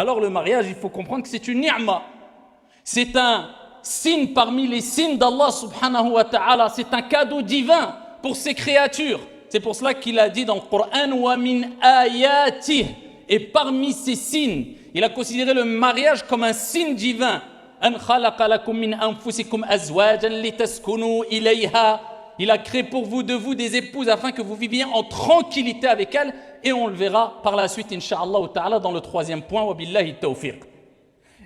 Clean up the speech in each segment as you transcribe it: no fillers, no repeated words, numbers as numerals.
Alors le mariage, il faut comprendre que c'est une ni'ma. C'est un signe parmi les signes d'Allah subhanahu wa ta'ala. C'est un cadeau divin pour ses créatures. C'est pour cela qu'il a dit dans le Coran « Wa min ayatih » et parmi ces signes, il a considéré le mariage comme un signe divin. « An khalaqa lakum min anfusikum azwajan litaskunu ilayha » Il a créé pour vous de vous des épouses afin que vous viviez en tranquillité avec elles. Et on le verra par la suite, incha'Allah ta'ala, dans le troisième point. Wa billahi tawfiq.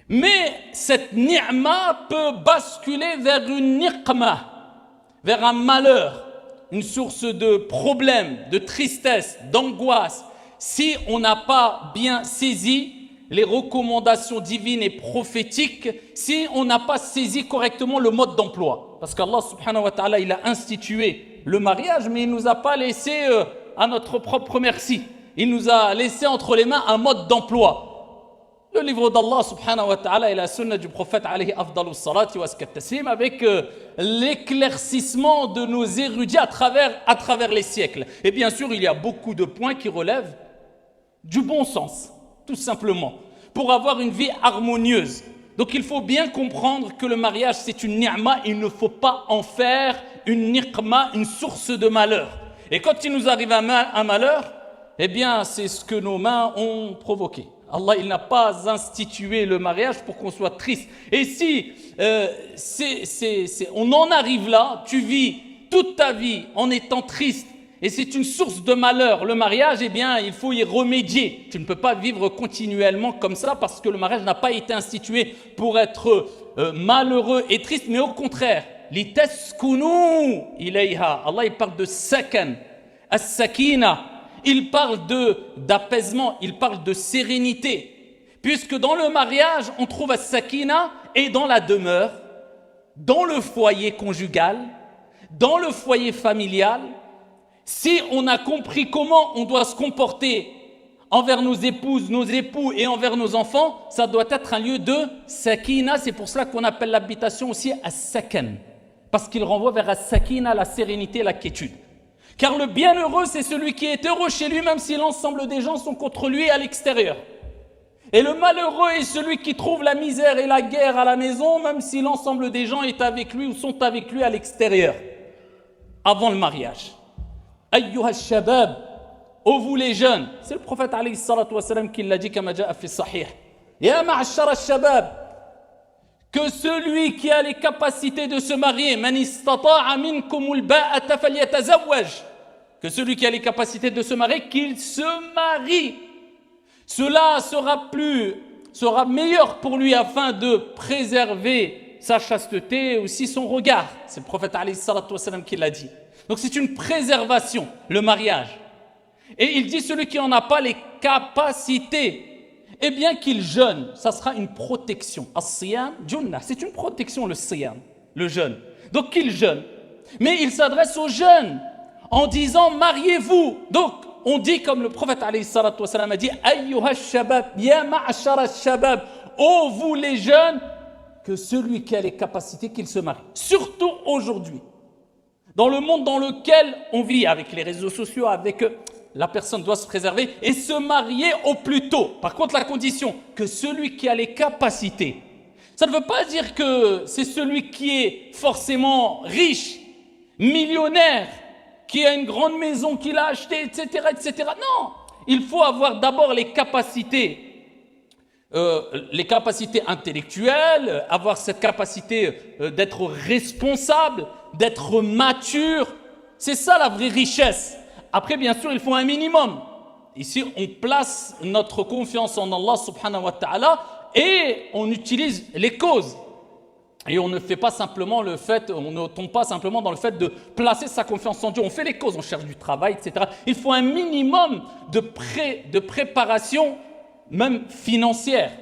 Mais cette ni'ma peut basculer vers une niqma, vers un malheur, une source de problèmes, de tristesse, d'angoisse, si on n'a pas bien saisi les recommandations divines et prophétiques, si on n'a pas saisi correctement le mode d'emploi. Parce qu'Allah subhanahu wa ta'ala, il a institué le mariage, mais il ne nous a pas laissé à notre propre merci. Il nous a laissé entre les mains un mode d'emploi. Le livre d'Allah subhanahu wa ta'ala et la sunna du prophète alayhi afdalus salati wa askat taslim avec l'éclaircissement de nos érudits à travers les siècles. Et bien sûr, il y a beaucoup de points qui relèvent du bon sens, tout simplement, pour avoir une vie harmonieuse. Donc il faut bien comprendre que le mariage c'est une ni'ma, il ne faut pas en faire une niqma, une source de malheur. Et quand il nous arrive un malheur, eh bien c'est ce que nos mains ont provoqué. Allah il n'a pas institué le mariage pour qu'on soit triste. Et si on en arrive là, tu vis toute ta vie en étant triste, et c'est une source de malheur, le mariage, eh bien, il faut y remédier. Tu ne peux pas vivre continuellement comme ça parce que le mariage n'a pas été institué pour être malheureux et triste, mais au contraire, litaskunu ilayha. Allah, il parle de sakan, as-sakina. Il parle d'apaisement, il parle de sérénité. Puisque dans le mariage, on trouve as-sakina et dans la demeure, dans le foyer conjugal, dans le foyer familial. Si on a compris comment on doit se comporter envers nos épouses, nos époux et envers nos enfants, ça doit être un lieu de sakina. C'est pour cela qu'on appelle l'habitation aussi as-sakan, parce qu'il renvoie vers as-sakina, la sérénité, la quiétude. Car le bienheureux, c'est celui qui est heureux chez lui, même si l'ensemble des gens sont contre lui à l'extérieur. Et le malheureux est celui qui trouve la misère et la guerre à la maison, même si l'ensemble des gens est avec lui ou sont avec lui à l'extérieur, avant le mariage. Ayyuha shabab, ô vous les jeunes, c'est le prophète alayhi salatu wa salam qui l'a dit comme ja'a fi sahih. Ya ma'ashara shabab, que celui qui a les capacités de se marier, man istata'a minkumul ba'ata falyatazawwaj, que celui qui a les capacités de se marier, qu'il se marie. Cela sera meilleur pour lui afin de préserver sa chasteté et aussi son regard. C'est le prophète alayhi salatu wa salam qui l'a dit. Donc c'est une préservation, le mariage. Et il dit celui qui n'en a pas les capacités, eh bien qu'il jeûne, ça sera une protection. As-siyam junnah, c'est une protection le siyam, le jeûne. Donc qu'il jeûne. Mais il s'adresse aux jeunes en disant mariez-vous. Donc on dit comme le prophète alayhi salatu wa salam a dit ayyuha shabab, ya ma'ashara shabab, ô vous les jeunes, que celui qui a les capacités qu'il se marie. Surtout aujourd'hui. Dans le monde dans lequel on vit, avec les réseaux sociaux, avec la personne doit se préserver et se marier au plus tôt. Par contre, la condition que celui qui a les capacités, ça ne veut pas dire que c'est celui qui est forcément riche, millionnaire, qui a une grande maison qu'il a achetée, etc., etc. Non, il faut avoir d'abord les capacités intellectuelles, avoir cette capacité d'être responsable, d'être mature. C'est ça la vraie richesse. Après, bien sûr, il faut un minimum. Ici, on place notre confiance en Allah subhanahu wa ta'ala et on utilise les causes. Et on ne fait pas simplement on ne tombe pas simplement dans le fait de placer sa confiance en Dieu. On fait les causes, on cherche du travail, etc. Il faut un minimum de préparation, même financière.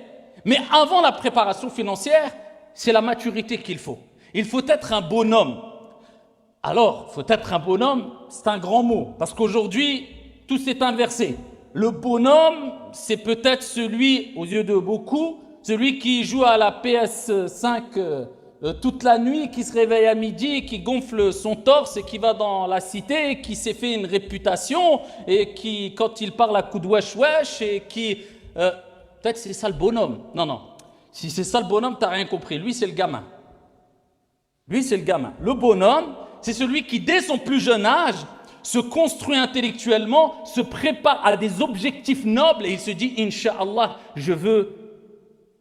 Mais avant la préparation financière, c'est la maturité qu'il faut. Il faut être un bonhomme. Alors, il faut être un bonhomme, c'est un grand mot, parce qu'aujourd'hui, tout s'est inversé. Le bonhomme, c'est peut-être celui, aux yeux de beaucoup, celui qui joue à la PS5 toute la nuit, qui se réveille à midi, qui gonfle son torse et qui va dans la cité, qui s'est fait une réputation et qui, quand il parle à coup de wesh wesh et qui... peut-être c'est ça le bonhomme. Non, non. Si c'est ça le bonhomme, tu n'as rien compris. Lui, c'est le gamin. Lui, c'est le gamin. Le bonhomme, c'est celui qui, dès son plus jeune âge, se construit intellectuellement, se prépare à des objectifs nobles et il se dit, Inch'Allah, je veux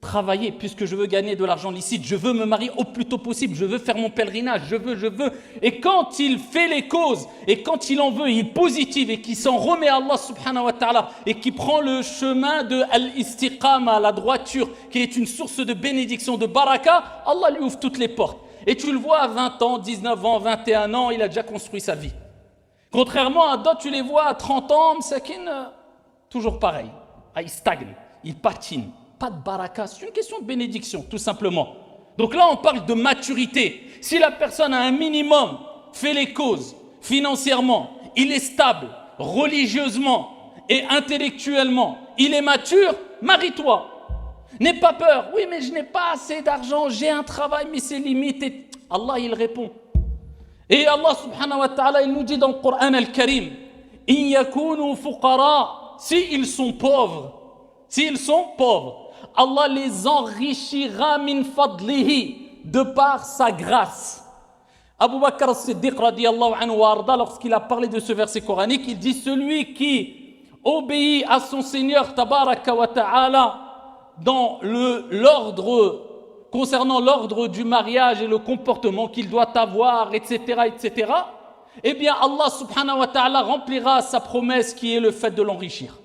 travailler puisque je veux gagner de l'argent licite, je veux me marier au plus tôt possible, je veux faire mon pèlerinage, je veux. Et quand il fait les causes et quand il en veut, il est positif et qu'il s'en remet à Allah subhanahu wa ta'ala et qui prend le chemin de al-istiqama, la droiture, qui est une source de bénédiction, de baraka, Allah lui ouvre toutes les portes. Et tu le vois à 20 ans, 19 ans, 21 ans, il a déjà construit sa vie. Contrairement à d'autres, tu les vois à 30 ans, Msakin, toujours pareil. Ah, il stagne, il patine. Pas de baraka, c'est une question de bénédiction, tout simplement. Donc là, on parle de maturité. Si la personne a un minimum, fait les causes, financièrement, il est stable, religieusement et intellectuellement, il est mature, marie-toi. N'aie pas peur. Oui, mais je n'ai pas assez d'argent, j'ai un travail, mais c'est limité. Allah, il répond. Et Allah subhanahu wa ta'ala, il nous dit dans le Coran al-Karim, in yakunu fuqara, s'ils sont pauvres, Allah les enrichira min fadlihi, de par sa grâce. Abu Bakr as-Siddiq radiyallahu anhu wa arda, lorsqu'il a parlé de ce verset coranique, il dit celui qui obéit à son Seigneur tabaraka wa ta'ala dans l'ordre concernant l'ordre du mariage et le comportement qu'il doit avoir, etc., eh bien Allah subhanahu wa ta'ala remplira sa promesse qui est le fait de l'enrichir.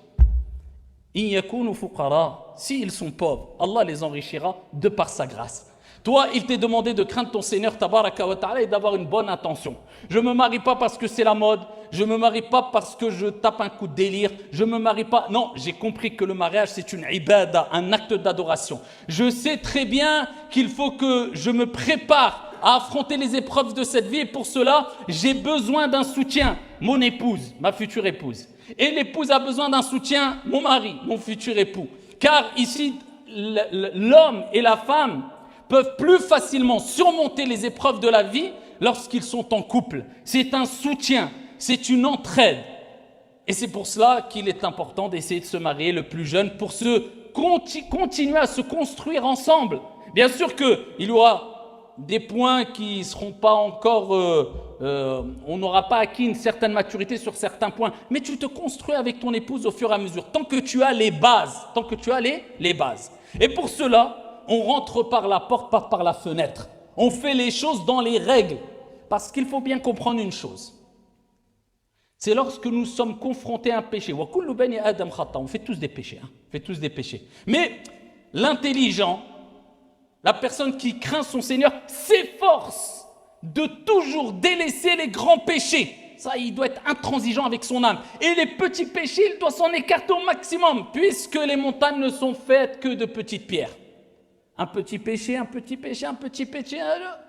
In yakunu fuqara, s'ils sont pauvres, Allah les enrichira de par sa grâce. Toi, il t'est demandé de craindre ton Seigneur tabaraka wa ta'ala et d'avoir une bonne intention. Je ne me marie pas parce que c'est la mode, je ne me marie pas parce que je tape un coup de délire, je ne me marie pas. Non, j'ai compris que le mariage c'est une ibada, un acte d'adoration. Je sais très bien qu'il faut que je me prépare à affronter les épreuves de cette vie et pour cela, j'ai besoin d'un soutien. Mon épouse, ma future épouse. Et l'épouse a besoin d'un soutien, mon mari, mon futur époux. Car ici, l'homme et la femme peuvent plus facilement surmonter les épreuves de la vie lorsqu'ils sont en couple. C'est un soutien, c'est une entraide. Et c'est pour cela qu'il est important d'essayer de se marier le plus jeune pour continuer à se construire ensemble. Bien sûr qu'il y aura des points qui ne seront pas encore... on n'aura pas acquis une certaine maturité sur certains points. Mais tu te construis avec ton épouse au fur et à mesure. Tant que tu as les bases. Tant que tu as les bases. Et pour cela... on rentre par la porte, pas par la fenêtre. On fait les choses dans les règles. Parce qu'il faut bien comprendre une chose. C'est lorsque nous sommes confrontés à un péché. On fait tous des péchés. On fait tous des péchés. Mais l'intelligent, la personne qui craint son Seigneur, s'efforce de toujours délaisser les grands péchés. Ça, il doit être intransigeant avec son âme. Et les petits péchés, il doit s'en écarter au maximum. Puisque les montagnes ne sont faites que de petites pierres. Un petit péché,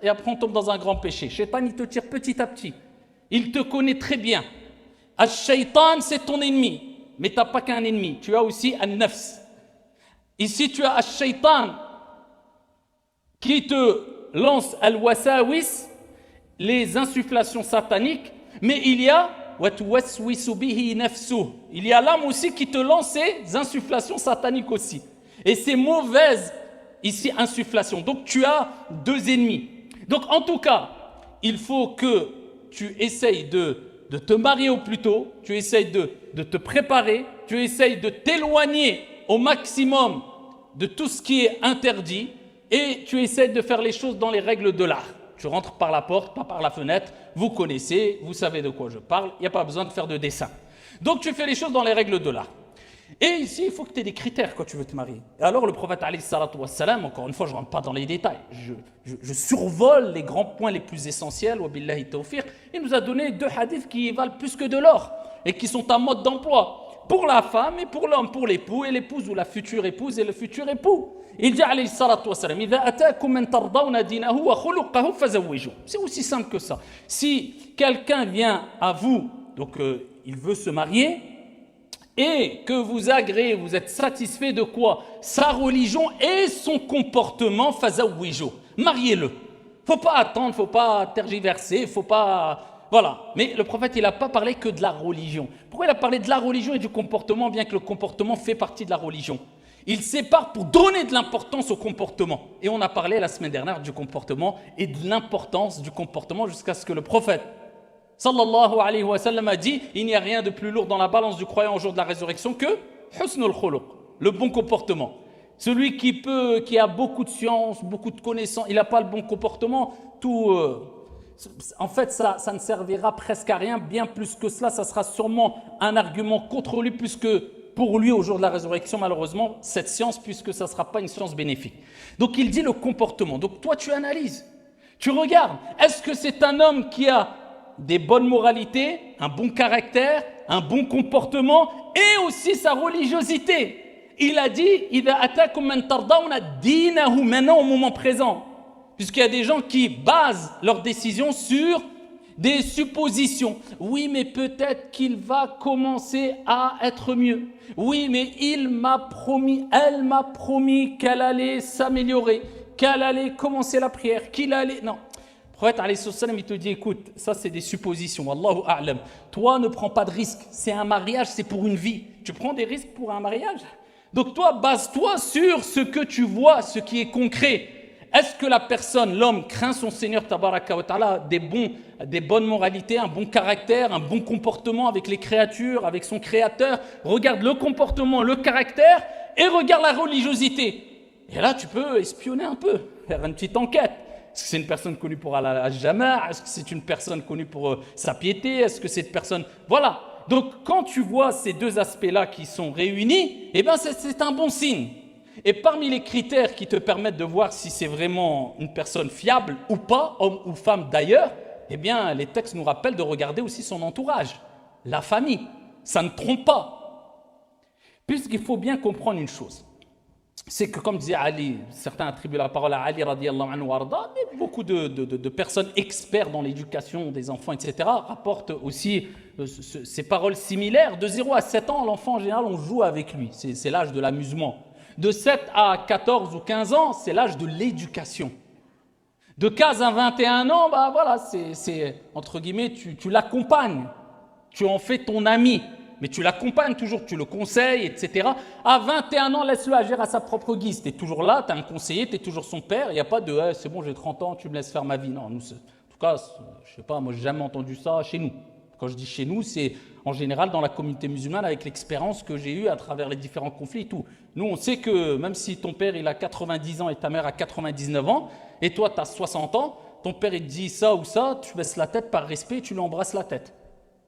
et après on tombe dans un grand péché. Shaitan, il te tire petit à petit. Il te connaît très bien. Al-Shaitan, c'est ton ennemi. Mais tu n'as pas qu'un ennemi, tu as aussi Al-Nafs. Ici, tu as Al-Shaitan qui te lance Al-Wasawis, les insufflations sataniques, mais il y a il y a l'âme aussi qui te lance ces insufflations sataniques aussi. Et ces mauvaises ici, insufflation. Donc, tu as deux ennemis. Donc, en tout cas, il faut que tu essayes de te marier au plus tôt, tu essayes de te préparer, tu essayes de t'éloigner au maximum de tout ce qui est interdit et tu essayes de faire les choses dans les règles de l'art. Tu rentres par la porte, pas par la fenêtre, vous connaissez, vous savez de quoi je parle, il n'y a pas besoin de faire de dessin. Donc, tu fais les choses dans les règles de l'art. Et ici, il faut que tu aies des critères quand tu veux te marier. Et alors, le prophète, alayhi salatu wassalam, encore une fois, je ne rentre pas dans les détails, je survole les grands points les plus essentiels, wa billahi tawfiq. Il nous a donné 2 hadiths qui valent plus que de l'or et qui sont un mode d'emploi pour la femme et pour l'homme, pour l'époux et l'épouse, ou la future épouse et le futur époux. Il dit, alayhi salatu wassalam, idha atakum man tardawna dinahu wa khuluqahu fazawwiju. C'est aussi simple que ça. Si quelqu'un vient à vous, donc il veut se marier, et que vous agréez, vous êtes satisfait de quoi? Sa religion et son comportement, fazawwiju. Mariez-le. Faut pas attendre, faut pas tergiverser, faut pas... Voilà. Mais le prophète, il n'a pas parlé que de la religion. Pourquoi il a parlé de la religion et du comportement, bien que le comportement fait partie de la religion? Il sépare pour donner de l'importance au comportement. Et on a parlé la semaine dernière du comportement et de l'importance du comportement jusqu'à ce que le prophète sallallahu alayhi wa sallam a dit il n'y a rien de plus lourd dans la balance du croyant au jour de la résurrection que husnul khuluq, le bon comportement. Celui qui a beaucoup de science, beaucoup de connaissances, il n'a pas le bon comportement, en fait ça ne servira presque à rien. Bien plus que cela, ça sera sûrement un argument contre lui plus que pour lui au jour de la résurrection, malheureusement, cette science, puisque ça ne sera pas une science bénéfique. Donc il dit le comportement. Donc toi tu analyses, tu regardes, est-ce que c'est un homme qui a des bonnes moralités, un bon caractère, un bon comportement et aussi sa religiosité. Il a dit « Idha atakum man tardawna dinahu » maintenant au moment présent. Puisqu'il y a des gens qui basent leurs décisions sur des suppositions. Oui, mais peut-être qu'il va commencer à être mieux. Oui, mais elle m'a promis qu'elle allait s'améliorer, qu'elle allait commencer la prière, qu'il allait... Non. Le prophète alayhi salam, il te dit, écoute, ça c'est des suppositions, wallahu a'lam. Toi, ne prends pas de risques. C'est un mariage, c'est pour une vie. Tu prends des risques pour un mariage? Donc toi, base-toi sur ce que tu vois, ce qui est concret. Est-ce que la personne, l'homme, craint son Seigneur tabaraka wa ta'ala, des bonnes moralités, un bon caractère, un bon comportement avec les créatures, avec son créateur? Regarde le comportement, le caractère et regarde la religiosité. Et là, tu peux espionner un peu, faire une petite enquête. Est-ce que c'est une personne connue pour aller à Jama'? Est-ce que c'est une personne connue pour sa piété? Est-ce que c'est une personne... Voilà. Donc, quand tu vois ces deux aspects-là qui sont réunis, eh ben, c'est un bon signe. Et parmi les critères qui te permettent de voir si c'est vraiment une personne fiable ou pas, homme ou femme d'ailleurs, eh bien, les textes nous rappellent de regarder aussi son entourage, la famille. Ça ne trompe pas. Puisqu'il faut bien comprendre une chose. C'est que, comme disait Ali, certains attribuent la parole à Ali radiyallahu anhu warda, mais beaucoup de personnes experts dans l'éducation des enfants, etc., rapportent aussi ces paroles similaires. De 0 à 7 ans, l'enfant, en général, on joue avec lui. C'est l'âge de l'amusement. De 7 à 14 ou 15 ans, c'est l'âge de l'éducation. De 15 à 21 ans, bah voilà, c'est entre guillemets, tu l'accompagnes. Tu en fais ton ami. Mais tu l'accompagnes toujours, tu le conseilles, etc. À 21 ans, laisse-le agir à sa propre guise. Tu es toujours là, tu as un conseiller, tu es toujours son père. Il n'y a pas de c'est bon, j'ai 30 ans, tu me laisses faire ma vie. Non, nous, en tout cas, je ne sais pas, moi, je n'ai jamais entendu ça chez nous. Quand je dis chez nous, c'est en général dans la communauté musulmane avec l'expérience que j'ai eue à travers les différents conflits et tout. Nous, on sait que même si ton père il a 90 ans et ta mère a 99 ans, et toi, tu as 60 ans, ton père il te dit ça ou ça, tu baisses la tête par respect et tu lui embrasses la tête.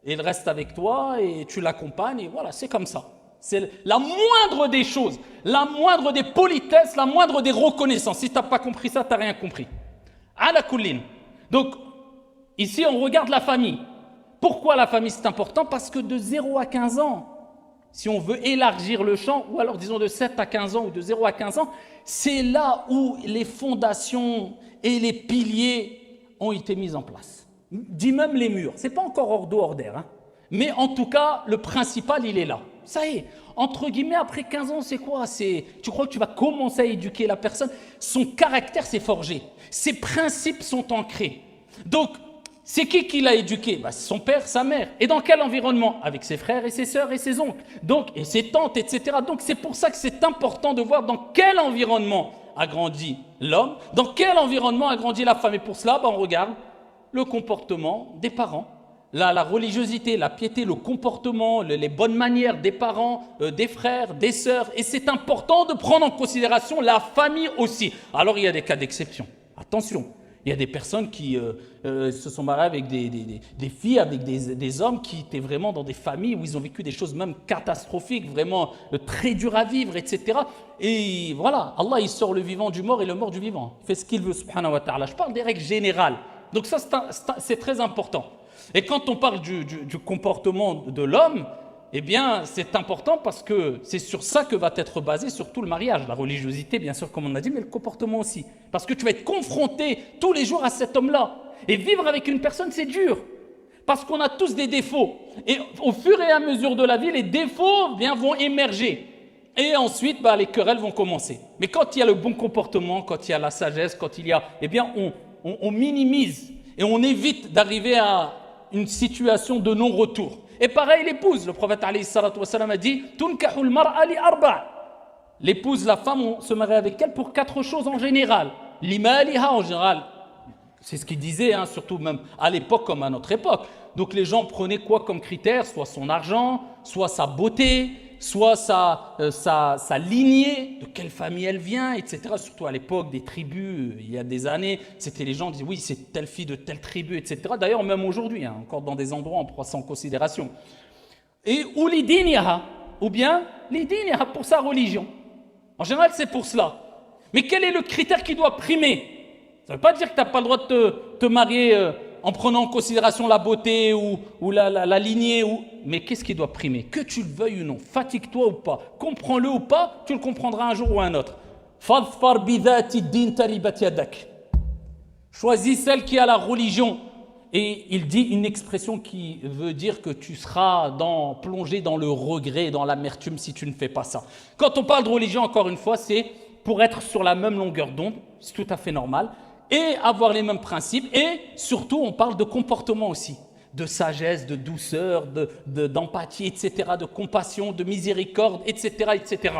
Et il reste avec toi et tu l'accompagnes et voilà, c'est comme ça. C'est la moindre des choses, la moindre des politesses, la moindre des reconnaissances. Si tu n'as pas compris ça, tu n'as rien compris. Ala kullin. Donc, ici, on regarde la famille. Pourquoi la famille, c'est important? Parce que de 0 à 15 ans, si on veut élargir le champ, ou alors disons de 7 à 15 ans ou de 0 à 15 ans, c'est là où les fondations et les piliers ont été mis en place. Dit même les murs, c'est pas encore hors d'eau, hors d'air, hein. Mais en tout cas, le principal, il est là. Ça y est, entre guillemets, après 15 ans, c'est quoi? Tu crois que tu vas commencer à éduquer la personne? Son caractère s'est forgé, ses principes sont ancrés. Donc, c'est qui l'a éduqué? Bah, son père, sa mère. Et dans quel environnement? Avec ses frères et ses sœurs et ses oncles. Donc, et ses tantes, etc. Donc, c'est pour ça que c'est important de voir dans quel environnement a grandi l'homme, dans quel environnement a grandi la femme. Et pour cela, bah, on regarde le comportement des parents, la religiosité, la piété, le comportement, les bonnes manières des parents, des frères, des sœurs. Et c'est important de prendre en considération la famille aussi. Alors, il y a des cas d'exception. Attention, il y a des personnes qui se sont mariées avec des filles, avec des hommes qui étaient vraiment dans des familles où ils ont vécu des choses même catastrophiques, vraiment très dures à vivre, etc. Et voilà, Allah, il sort le vivant du mort et le mort du vivant. Il fait ce qu'il veut, subhanahu wa ta'ala. Je parle des règles générales. Donc ça, c'est très important. Et quand on parle du comportement de l'homme, eh bien, c'est important parce que c'est sur ça que va être basé surtout le mariage. La religiosité, bien sûr, comme on a dit, mais le comportement aussi. Parce que tu vas être confronté tous les jours à cet homme-là. Et vivre avec une personne, c'est dur. Parce qu'on a tous des défauts. Et au fur et à mesure de la vie, les défauts vont émerger. Et ensuite, les querelles vont commencer. Mais quand il y a le bon comportement, quand il y a la sagesse, quand il y a... Eh bien, on minimise et on évite d'arriver à une situation de non-retour. Et pareil, l'épouse, le prophète alayhi salatu wa salam a dit « Tunkahul mar'a li arba'. L'épouse, la femme, on se marie avec elle pour 4 choses en général. L'imaliha en général. C'est ce qu'il disait, hein, surtout même à l'époque comme à notre époque. Donc les gens prenaient quoi comme critère? Soit son argent, soit sa beauté, soit sa lignée, de quelle famille elle vient, etc. Surtout à l'époque des tribus, il y a des années, c'était les gens disaient oui, c'est telle fille de telle tribu, etc. D'ailleurs, même aujourd'hui, hein, encore dans des endroits, on prend ça en considération. Et ou l'idiniha, ou bien l'idiniha pour sa religion. En général, c'est pour cela. Mais quel est le critère qui doit primer? Ça ne veut pas dire que tu n'as pas le droit de te marier en prenant en considération la beauté ou la lignée. Mais qu'est-ce qui doit primer? Que tu le veuilles ou non, fatigue-toi ou pas, comprends-le ou pas, tu le comprendras un jour ou un autre. Fadfar bidhati din taribat yadak. Choisis celle qui a la religion. Et il dit une expression qui veut dire que tu seras plongé dans le regret, dans l'amertume si tu ne fais pas ça. Quand on parle de religion, encore une fois, c'est pour être sur la même longueur d'onde, c'est tout à fait normal, et avoir les mêmes principes, et surtout on parle de comportement aussi, de sagesse, de douceur, d'empathie, etc., de compassion, de miséricorde, etc., etc.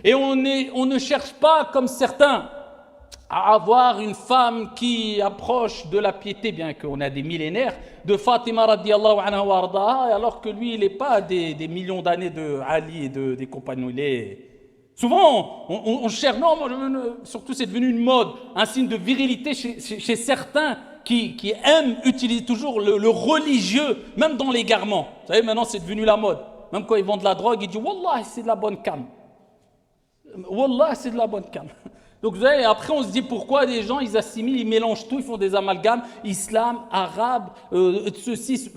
Et on ne cherche pas, comme certains, à avoir une femme qui approche de la piété, bien qu'on a des millénaires, de Fatima radiallahu anha wa ardaha, alors que lui, il n'est pas des millions d'années de Ali et des compagnons. Il est... Souvent, on cherche, non, surtout c'est devenu une mode, un signe de virilité chez certains qui aiment utiliser toujours le religieux, même dans l'égarement. Vous savez, maintenant c'est devenu la mode. Même quand ils vendent de la drogue, ils disent « Wallah, c'est de la bonne cam. » Wallah, c'est de la bonne cam. Donc vous savez, après on se dit pourquoi des gens ils assimilent, ils mélangent tout, ils font des amalgames, islam, arabe, ceci,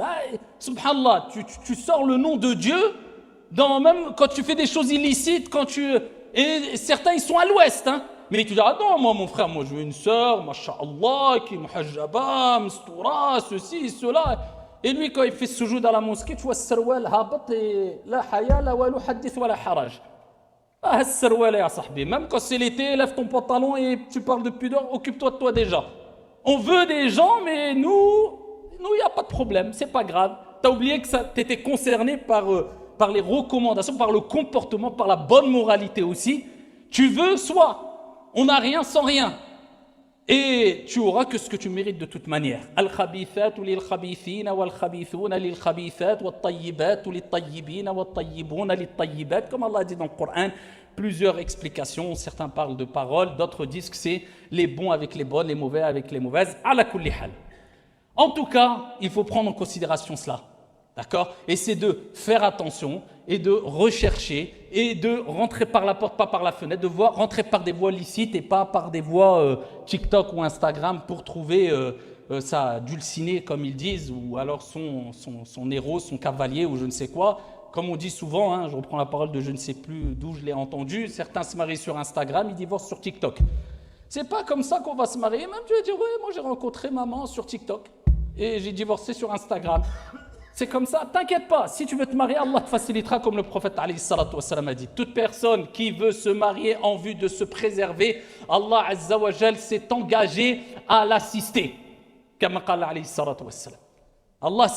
subhanallah, tu sors le nom de Dieu, même quand tu fais des choses illicites, et certains ils sont à l'ouest, hein, mais tu dis ah non, moi mon frère, moi je veux une sœur, masha'Allah, qui est muhajjaba, mstoura, ceci, cela, et lui quand il fait sujoud à la mosquée, tu vois sarwal habat et la haya, la walu hadith wa la haraj. Même quand c'est l'été, lève ton pantalon et tu parles de pudeur, occupe-toi de toi déjà. On veut des gens, mais nous, il n'y a pas de problème, c'est pas grave. Tu as oublié que tu étais concerné par les recommandations, par le comportement, par la bonne moralité aussi. Tu veux, soit on n'a rien sans rien. Et tu auras que ce que tu mérites de toute manière. Al-khabithatu lil-khabithina wal-khabithuna lil-khabithat wat-tayyibatu lit-tayyibina wat-tayyibuna lit-tayyibat. Comme Allah dit dans le Coran, plusieurs explications. Certains parlent de paroles, d'autres disent que c'est les bons avec les bonnes, les mauvais avec les mauvaises. Ala kulli hal. En tout cas, il faut prendre en considération cela. D'accord? Et c'est de faire attention et de rechercher et de rentrer par la porte, pas par la fenêtre, de rentrer par des voies licites et pas par des voies TikTok ou Instagram pour trouver sa dulcinée, comme ils disent, ou alors son héros, son cavalier ou je ne sais quoi. Comme on dit souvent, hein, je reprends la parole de je ne sais plus d'où je l'ai entendu, certains se marient sur Instagram, ils divorcent sur TikTok. C'est pas comme ça qu'on va se marier. Même tu vas dire, ouais, moi j'ai rencontré maman sur TikTok et j'ai divorcé sur Instagram. C'est comme ça, t'inquiète pas, si tu veux te marier, Allah te facilitera comme le prophète alayhi salatu wassalam a dit. Toute personne qui veut se marier en vue de se préserver, Allah azza wa jal s'est engagé à l'assister. Comme qala alayhi salatu wassalam. Allah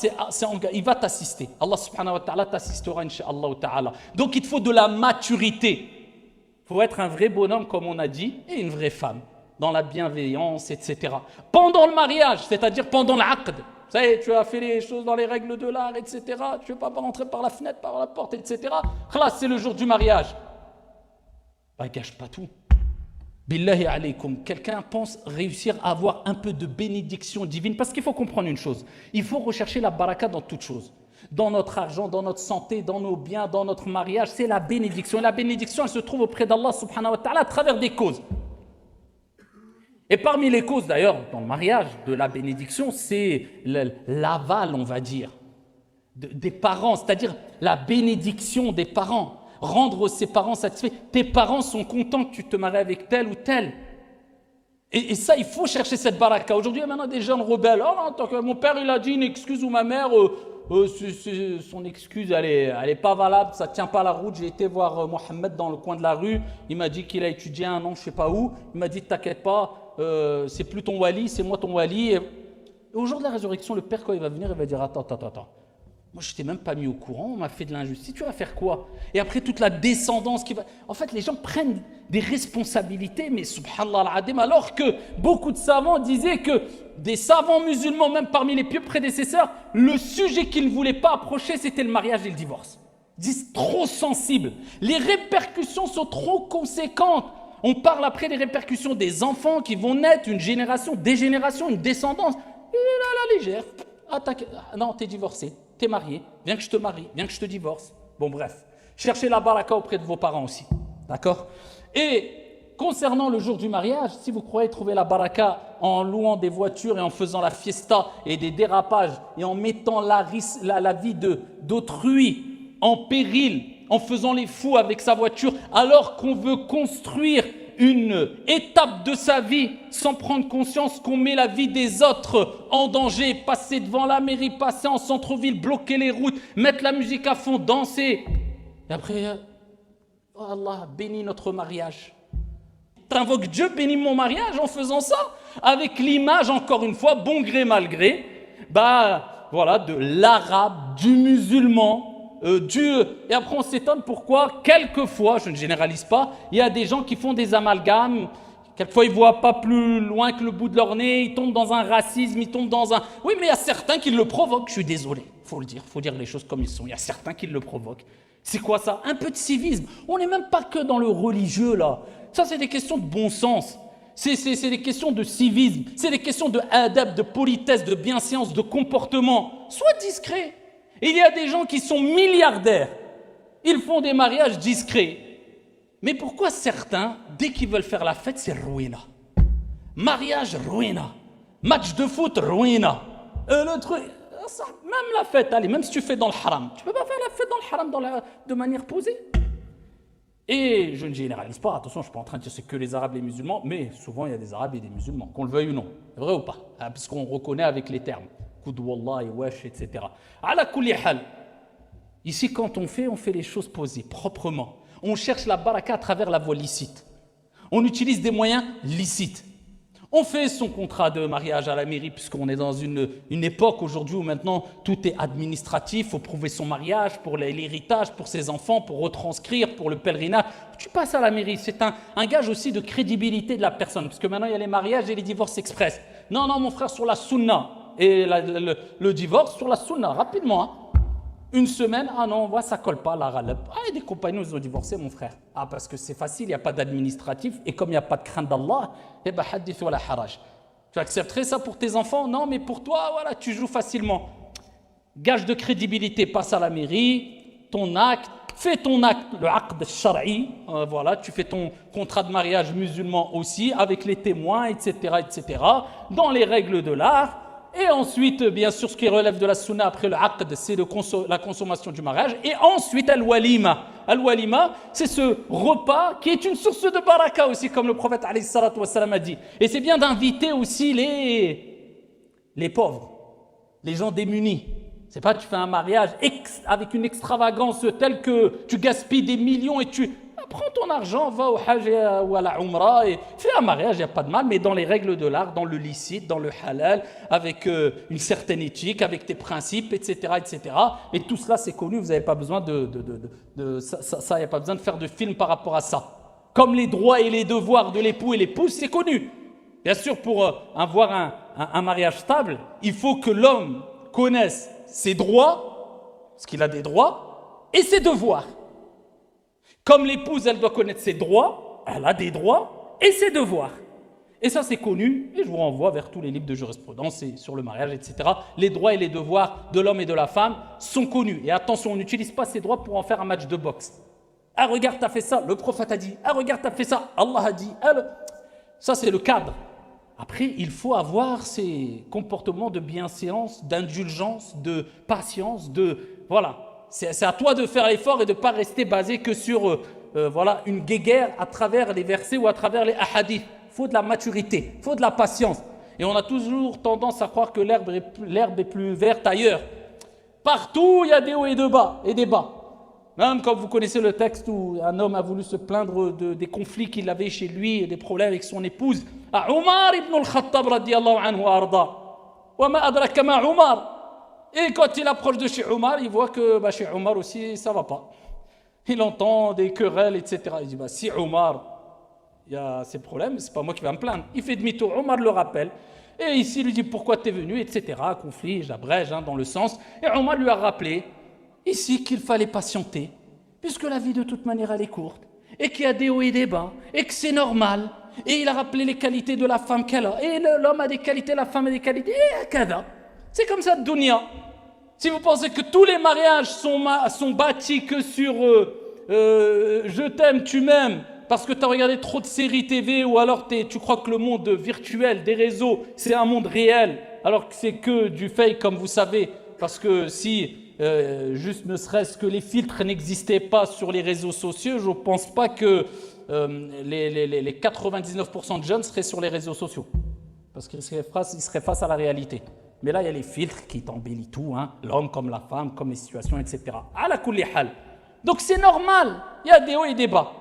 il va t'assister. Allah subhanahu wa ta'ala t'assistera incha'Allah ta'ala. Donc il te faut de la maturité. Il faut être un vrai bonhomme comme on a dit et une vraie femme dans la bienveillance, etc. Pendant le mariage, c'est-à-dire pendant l'aqd. Vous savez, tu as fait les choses dans les règles de l'art, etc. Tu ne veux pas rentrer par la fenêtre, par la porte, etc. Là, c'est le jour du mariage. Bah, gâche pas tout. Billahi alaykum. Quelqu'un pense réussir à avoir un peu de bénédiction divine. Parce qu'il faut comprendre une chose. Il faut rechercher la baraka dans toute chose. Dans notre argent, dans notre santé, dans nos biens, dans notre mariage. C'est la bénédiction. Et la bénédiction, elle se trouve auprès d'Allah subhanahu wa ta'ala à travers des causes. Et parmi les causes d'ailleurs, dans le mariage, de la bénédiction, c'est l'aval, on va dire, des parents, c'est-à-dire la bénédiction des parents, rendre ses parents satisfaits. Tes parents sont contents que tu te maries avec tel ou tel. Et ça, il faut chercher cette baraka. Aujourd'hui, il y a maintenant des jeunes rebelles. Oh non, tant que mon père, il a dit une excuse ou ma mère, son excuse, elle est pas valable, ça tient pas la route. J'ai été voir Mohamed dans le coin de la rue. Il m'a dit qu'il a étudié un an, je sais pas où. Il m'a dit, t'inquiète pas. C'est plus ton wali, c'est moi ton wali. Et au jour de la résurrection, le père, quand il va venir, il va dire attends. Moi, je t'ai même pas mis au courant, on m'a fait de l'injustice, tu vas faire quoi? Et après, toute la descendance qui va... En fait, les gens prennent des responsabilités, mais subhanallah al-adim, alors que beaucoup de savants disaient que des savants musulmans, même parmi les pieux prédécesseurs, le sujet qu'ils ne voulaient pas approcher, c'était le mariage et le divorce. Ils disent trop sensible. Les répercussions sont trop conséquentes. On parle après des répercussions des enfants qui vont naître, une génération, des générations, une descendance. Et là, la légère. Non, t'es divorcé. T'es marié, viens que je te marie, viens que je te divorce. Bon, bref, cherchez la baraka auprès de vos parents aussi, d'accord? Et concernant le jour du mariage, si vous croyez trouver la baraka en louant des voitures et en faisant la fiesta et des dérapages et en mettant la vie d'autrui en péril, en faisant les fous avec sa voiture, alors qu'on veut construire une étape de sa vie sans prendre conscience qu'on met la vie des autres en danger, passer devant la mairie, passer en centre-ville, bloquer les routes, mettre la musique à fond, danser. Et après, oh Allah, bénis notre mariage. T'invoques Dieu, bénis mon mariage en faisant ça, avec l'image, encore une fois, bon gré, mal gré, voilà, de l'arabe, du musulman, et après on s'étonne pourquoi quelquefois, je ne généralise pas, il y a des gens qui font des amalgames, quelquefois ils ne voient pas plus loin que le bout de leur nez, ils tombent dans un racisme, ils tombent dans un... Oui, mais il y a certains qui le provoquent, je suis désolé, il faut dire les choses comme ils sont, il y a certains qui le provoquent. C'est quoi ça? Un peu de civisme. On n'est même pas que dans le religieux là, ça c'est des questions de bon sens. C'est des questions de civisme, c'est des questions de adab, de politesse, de bienséance, de comportement. Sois discret. Il y a des gens qui sont milliardaires, ils font des mariages discrets. Mais pourquoi certains, dès qu'ils veulent faire la fête, c'est ruina? Mariage, ruina. Match de foot, ruina. Le truc, ça, même la fête, allez, même si tu fais dans le haram, tu ne peux pas faire la fête dans le haram de manière posée. Et je ne généralise pas, attention, je ne suis pas en train de dire c'est que les Arabes et les musulmans, mais souvent il y a des Arabes et des musulmans, qu'on le veuille ou non. C'est vrai ou pas? Parce qu'on reconnaît avec les termes. Wallah et wesh, etc. Ala kulli hal. Ici, quand on fait les choses posées, proprement. On cherche la baraka à travers la voie licite. On utilise des moyens licites. On fait son contrat de mariage à la mairie, puisqu'on est dans une époque aujourd'hui où maintenant tout est administratif, il faut prouver son mariage pour l'héritage, pour ses enfants, pour retranscrire, pour le pèlerinage. Tu passes à la mairie, c'est un gage aussi de crédibilité de la personne, parce que maintenant il y a les mariages et les divorces express. Non, mon frère, sur la sunna. Et le divorce sur la sunna, rapidement. Hein. Une semaine, non, ça colle pas, la ralab. Et des compagnons, ils ont divorcé, mon frère. Parce que c'est facile, il n'y a pas d'administratif. Et comme il n'y a pas de crainte d'Allah, hadith wa la haraj. Tu accepterais ça pour tes enfants? Non, mais pour toi, voilà, tu joues facilement. Gage de crédibilité, passe à la mairie, ton acte, fais ton acte, le aqd shar'i, voilà, tu fais ton contrat de mariage musulman aussi, avec les témoins, etc., dans les règles de l'art. Et ensuite, bien sûr, ce qui relève de la sunna après le aqd, c'est la consommation du mariage. Et ensuite, al-walima. Al-walima, c'est ce repas qui est une source de baraka aussi, comme le prophète alayhi salatu wa salam a dit. Et c'est bien d'inviter aussi les pauvres, les gens démunis. C'est pas tu fais un mariage avec une extravagance telle que tu gaspilles des millions et tu... Prends ton argent, va au hajj ou à la umrah et fais un mariage, il n'y a pas de mal, mais dans les règles de l'art, dans le licite, dans le halal, avec une certaine éthique, avec tes principes, etc. Et tout cela, c'est connu, vous n'avez pas besoin ça, il n'y a pas besoin de faire de film par rapport à ça. Comme les droits et les devoirs de l'époux et l'épouse, c'est connu. Bien sûr, pour avoir un mariage stable, il faut que l'homme connaisse ses droits, parce qu'il a des droits, et ses devoirs. Comme l'épouse, elle doit connaître ses droits, elle a des droits et ses devoirs. Et ça, c'est connu, et je vous renvoie vers tous les livres de jurisprudence et sur le mariage, etc. Les droits et les devoirs de l'homme et de la femme sont connus. Et attention, on n'utilise pas ces droits pour en faire un match de boxe. Ah, regarde, t'as fait ça, le prophète a dit. Ah, regarde, t'as fait ça, Allah a dit. Ça, c'est le cadre. Après, il faut avoir ces comportements de bienséance, d'indulgence, de patience, voilà. C'est à toi de faire l'effort et de ne pas rester basé que sur une guéguerre à travers les versets ou à travers les hadiths. Il faut de la maturité, il faut de la patience. Et on a toujours tendance à croire que l'herbe est plus verte ailleurs. Partout, il y a des hauts et des bas. Même quand vous connaissez le texte où un homme a voulu se plaindre des conflits qu'il avait chez lui et des problèmes avec son épouse. À Omar ibn al-Khattab radiyallahu anhu arda. Wa ma adraka ma Omar. Et quand il approche de chez Omar, il voit que chez Omar aussi, ça ne va pas. Il entend des querelles, etc. Il dit, si Omar, il y a ces problèmes, ce n'est pas moi qui vais me plaindre. Il fait demi-tour, Omar le rappelle. Et ici, il lui dit, pourquoi tu es venu, etc. Conflit, j'abrège dans le sens. Et Omar lui a rappelé, ici, qu'il fallait patienter, puisque la vie, de toute manière, elle est courte. Et qu'il y a des hauts et des bas, et que c'est normal. Et il a rappelé les qualités de la femme qu'elle a. Et l'homme a des qualités, la femme a des qualités, et kada. C'est comme ça de dunya. Si vous pensez que tous les mariages sont bâtis que sur je t'aime, tu m'aimes, parce que tu as regardé trop de séries TV, ou alors tu crois que le monde virtuel des réseaux, c'est un monde réel, alors que c'est que du fake, comme vous savez, parce que si juste ne serait-ce que les filtres n'existaient pas sur les réseaux sociaux, je ne pense pas que les 99% de jeunes seraient sur les réseaux sociaux, parce qu'ils seraient face à la réalité. Mais là, il y a les filtres qui t'embellissent tout, l'homme comme la femme, comme les situations, etc. Ala kulli hal. Donc c'est normal, il y a des hauts et des bas.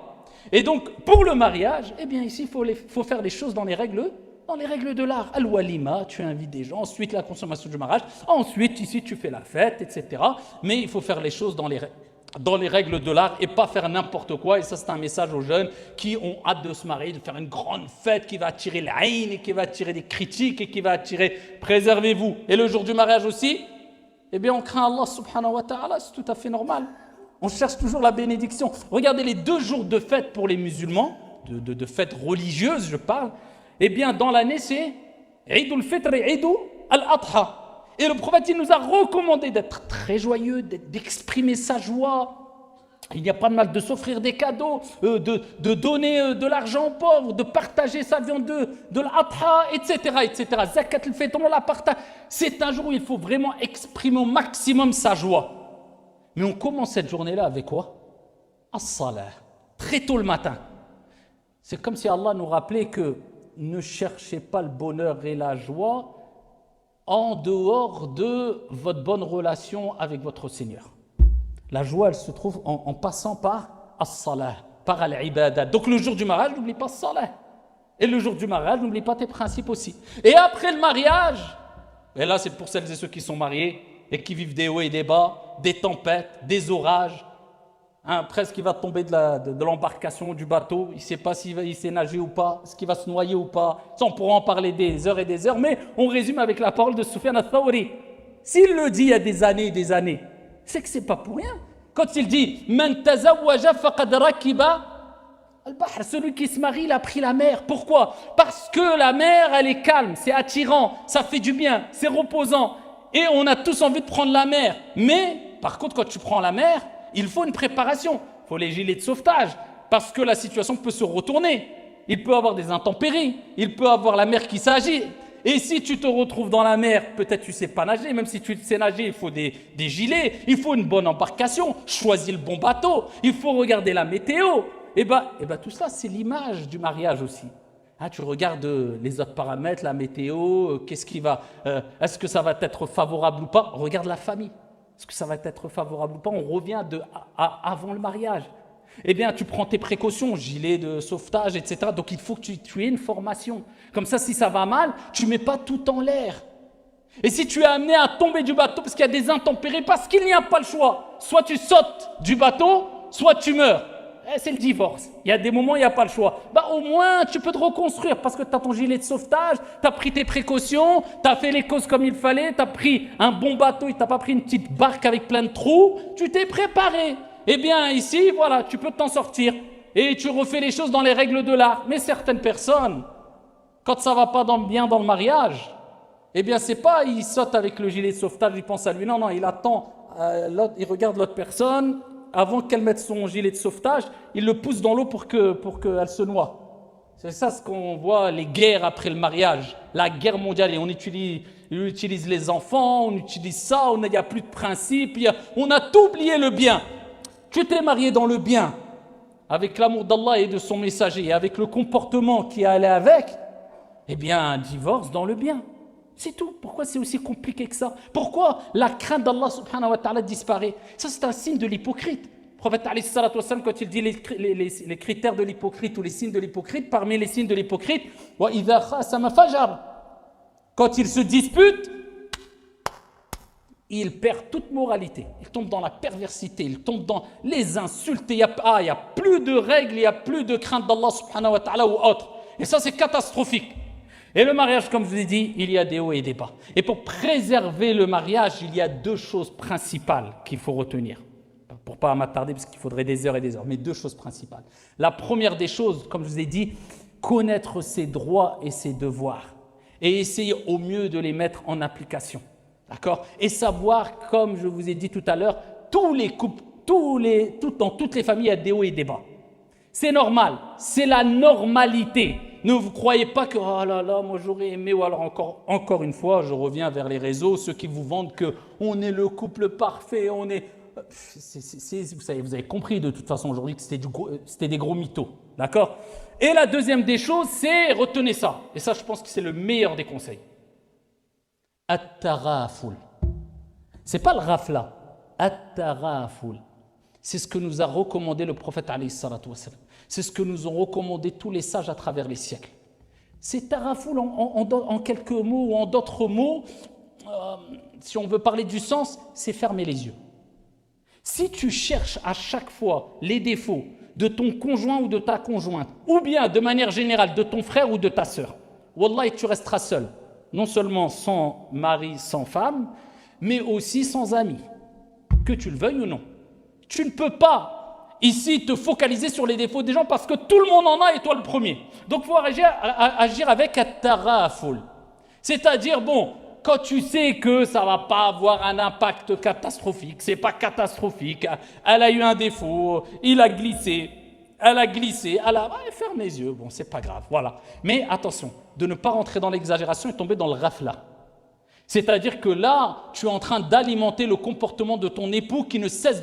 Et donc, pour le mariage, eh bien ici, il faut faire les choses dans les règles de l'art. Al-walima, tu invites des gens, ensuite la consommation du mariage, ensuite ici tu fais la fête, etc. Mais il faut faire les choses dans les règles de l'art et pas faire n'importe quoi. Et ça, c'est un message aux jeunes qui ont hâte de se marier, de faire une grande fête qui va attirer l'aïn et qui va attirer des critiques et qui va attirer « préservez-vous ». Et le jour du mariage aussi, eh bien on craint Allah subhanahu wa ta'ala, c'est tout à fait normal. On cherche toujours la bénédiction. Regardez les 2 jours de fête pour les musulmans, de fêtes religieuses, je parle. Eh bien, dans l'année, c'est Eid al-Fitr et Eid al-Adha. Et le prophète, il nous a recommandé d'être très joyeux, d'exprimer sa joie. Il n'y a pas de mal de s'offrir des cadeaux, de donner de l'argent aux pauvres, de partager sa viande de l'Adha, etc., etc. Zakat al-Fitr, on la partage. C'est un jour où il faut vraiment exprimer au maximum sa joie. Mais on commence cette journée-là avec quoi? As-salah, très tôt le matin. C'est comme si Allah nous rappelait que ne cherchez pas le bonheur et la joie en dehors de votre bonne relation avec votre Seigneur. La joie, elle se trouve en passant par as-salah, par al-ibadah. Donc le jour du mariage, n'oublie pas as-salah. Et le jour du mariage, n'oublie pas tes principes aussi. Et après le mariage, et là c'est pour celles et ceux qui sont mariés et qui vivent des hauts et des bas, des tempêtes, des orages, presque il va tomber de l'embarcation, du bateau, il ne sait pas s'il sait nager ou pas, est-ce qu'il va se noyer ou pas. Ça, on pourra en parler des heures et des heures, mais on résume avec la parole de Sufyan al-Thawri. S'il le dit il y a des années et des années, c'est que ce n'est pas pour rien. Quand il dit « Man tazawwaja faqad rakiba al-bahr » celui qui se marie, il a pris la mer. Pourquoi? Parce que la mer, elle est calme, c'est attirant, ça fait du bien, c'est reposant. Et on a tous envie de prendre la mer. Mais, par contre, quand tu prends la mer, il faut une préparation. Il faut les gilets de sauvetage. Parce que la situation peut se retourner. Il peut y avoir des intempéries. Il peut y avoir la mer qui s'agite. Et si tu te retrouves dans la mer, peut-être tu ne sais pas nager. Même si tu sais nager, il faut des gilets. Il faut une bonne embarcation. Choisis le bon bateau. Il faut regarder la météo. Et bien, tout ça, c'est l'image du mariage aussi. Tu regardes les autres paramètres, la météo, est-ce que ça va être favorable ou pas? Regarde la famille. Est-ce que ça va être favorable ou pas? On revient avant le mariage. Eh bien, tu prends tes précautions, gilet de sauvetage, etc. Donc, il faut que tu aies une formation. Comme ça, si ça va mal, tu ne mets pas tout en l'air. Et si tu es amené à tomber du bateau parce qu'il y a des intempéries, parce qu'il n'y a pas le choix, soit tu sautes du bateau, soit tu meurs. C'est le divorce. Il y a des moments où il n'y a pas le choix. Au moins, tu peux te reconstruire parce que tu as ton gilet de sauvetage, tu as pris tes précautions, tu as fait les causes comme il fallait, tu as pris un bon bateau, tu n'as pas pris une petite barque avec plein de trous, tu t'es préparé. Eh bien, ici, voilà, tu peux t'en sortir. Et tu refais les choses dans les règles de l'art. Mais certaines personnes, quand ça ne va pas bien dans le mariage, eh bien, c'est pas, il saute avec le gilet de sauvetage, il pense à lui. Non, il attend, il regarde l'autre personne. Avant qu'elle mette son gilet de sauvetage, il le pousse dans l'eau pour qu'elle se noie. C'est ça ce qu'on voit, les guerres après le mariage, la guerre mondiale. Et on utilise les enfants, on utilise ça, il n'y a plus de principe, on a tout oublié le bien. Tu t'es marié dans le bien, avec l'amour d'Allah et de son messager, et avec le comportement qui allait avec, eh bien un divorce dans le bien. C'est tout. Pourquoi c'est aussi compliqué que ça? Pourquoi la crainte d'Allah subhanahu wa ta'ala disparaît? Ça, c'est un signe de l'hypocrite. Le prophète alayhi salatu wassalam, quand il dit les critères de l'hypocrite ou les signes de l'hypocrite, parmi les signes de l'hypocrite, wa idha khasama fajar. Quand il se dispute, il perd toute moralité. Il tombe dans la perversité, il tombe dans les insultes. Il n'y a plus de règles, il n'y a plus de crainte d'Allah subhanahu wa ta'ala ou autre. Et ça, c'est catastrophique. Et le mariage, comme je vous ai dit, il y a des hauts et des bas. Et pour préserver le mariage, il y a deux choses principales qu'il faut retenir. Pour ne pas m'attarder, parce qu'il faudrait des heures et des heures, mais deux choses principales. La première des choses, comme je vous ai dit, connaître ses droits et ses devoirs. Et essayer au mieux de les mettre en application. D'accord? Et savoir, comme je vous ai dit tout à l'heure, tous les couples, dans toutes les familles, il y a des hauts et des bas. C'est normal, c'est la normalité. Ne vous croyez pas que, oh là là, moi j'aurais aimé, ou alors encore une fois, je reviens vers les réseaux, ceux qui vous vendent qu'on est le couple parfait, on est... vous avez compris de toute façon aujourd'hui que c'était des gros mythos, d'accord? Et la deuxième des choses, c'est, retenez ça, et ça je pense que c'est le meilleur des conseils. At-taraful. C'est pas le rafla, at-taraful. C'est ce que nous a recommandé le prophète alayhi salatu wassalam. C'est ce que nous ont recommandé tous les sages à travers les siècles. C'est taraful en quelques mots ou en d'autres mots, si on veut parler du sens, c'est fermer les yeux. Si tu cherches à chaque fois les défauts de ton conjoint ou de ta conjointe, ou bien de manière générale de ton frère ou de ta sœur, wallahi, tu resteras seul. Non seulement sans mari, sans femme, mais aussi sans amis, que tu le veuilles ou non. Tu ne peux pas ici te focaliser sur les défauts des gens parce que tout le monde en a et toi le premier. Donc il faut agir avec at-taraful. C'est-à-dire, bon, quand tu sais que ça ne va pas avoir un impact catastrophique, c'est pas catastrophique, elle a eu un défaut, il a glissé, elle a glissé, ferme les yeux, bon, c'est pas grave, voilà. Mais attention, de ne pas rentrer dans l'exagération et tomber dans le rafla. C'est-à-dire que là, tu es en train d'alimenter le comportement de ton époux qui ne cesse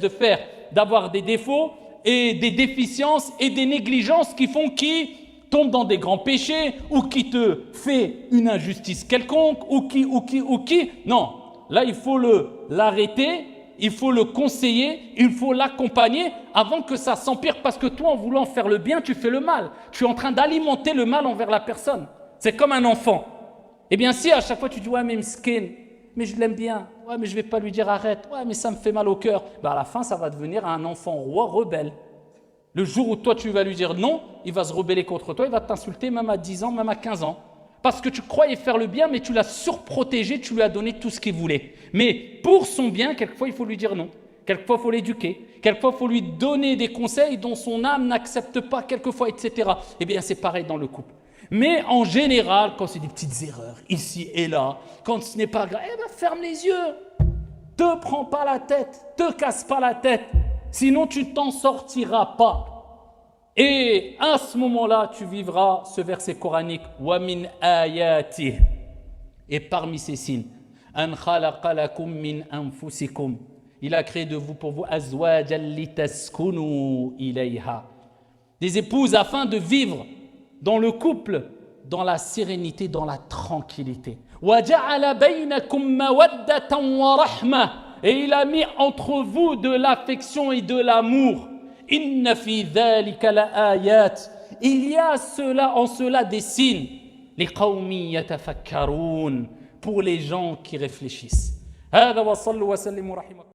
d'avoir des défauts et des déficiences et des négligences qui font qu'il tombe dans des grands péchés ou qui te fait une injustice quelconque ou qui. Non, là, il faut l'arrêter, il faut le conseiller, il faut l'accompagner avant que ça s'empire parce que toi, en voulant faire le bien, tu fais le mal. Tu es en train d'alimenter le mal envers la personne. C'est comme un enfant. Eh bien, si à chaque fois tu dis « Ouais, mais miskin, mais je l'aime bien. Ouais, mais je ne vais pas lui dire arrête. Ouais, mais ça me fait mal au cœur. » À la fin, ça va devenir un enfant roi rebelle. Le jour où toi, tu vas lui dire non, il va se rebeller contre toi, il va t'insulter même à 10 ans, même à 15 ans. Parce que tu croyais faire le bien, mais tu l'as surprotégé, tu lui as donné tout ce qu'il voulait. Mais pour son bien, quelquefois, il faut lui dire non. Quelquefois, il faut l'éduquer. Quelquefois, il faut lui donner des conseils dont son âme n'accepte pas, quelquefois, etc. Eh bien, c'est pareil dans le couple. Mais en général, quand c'est des petites erreurs, ici et là, quand ce n'est pas grave, ferme les yeux. Te prends pas la tête, te casse pas la tête. Sinon, tu t'en sortiras pas. Et à ce moment-là, tu vivras ce verset coranique. Wa min ayatih. Et parmi ces signes, an khalaqa lakum min anfusikum. Il a créé de vous pour vous azwajan litaskunu ilayha. Des épouses afin de vivre dans le couple, dans la sérénité, dans la tranquillité. Wa ja'ala bainakum mawaddatan wa rahma. Et il a mis entre vous de l'affection et de l'amour. Inna fi dhalika la ayat. Il y a en cela des signes. Liqawmi yatafakkarun. Pour les gens qui réfléchissent. Hada wa sallu wa sallimu rahimakum.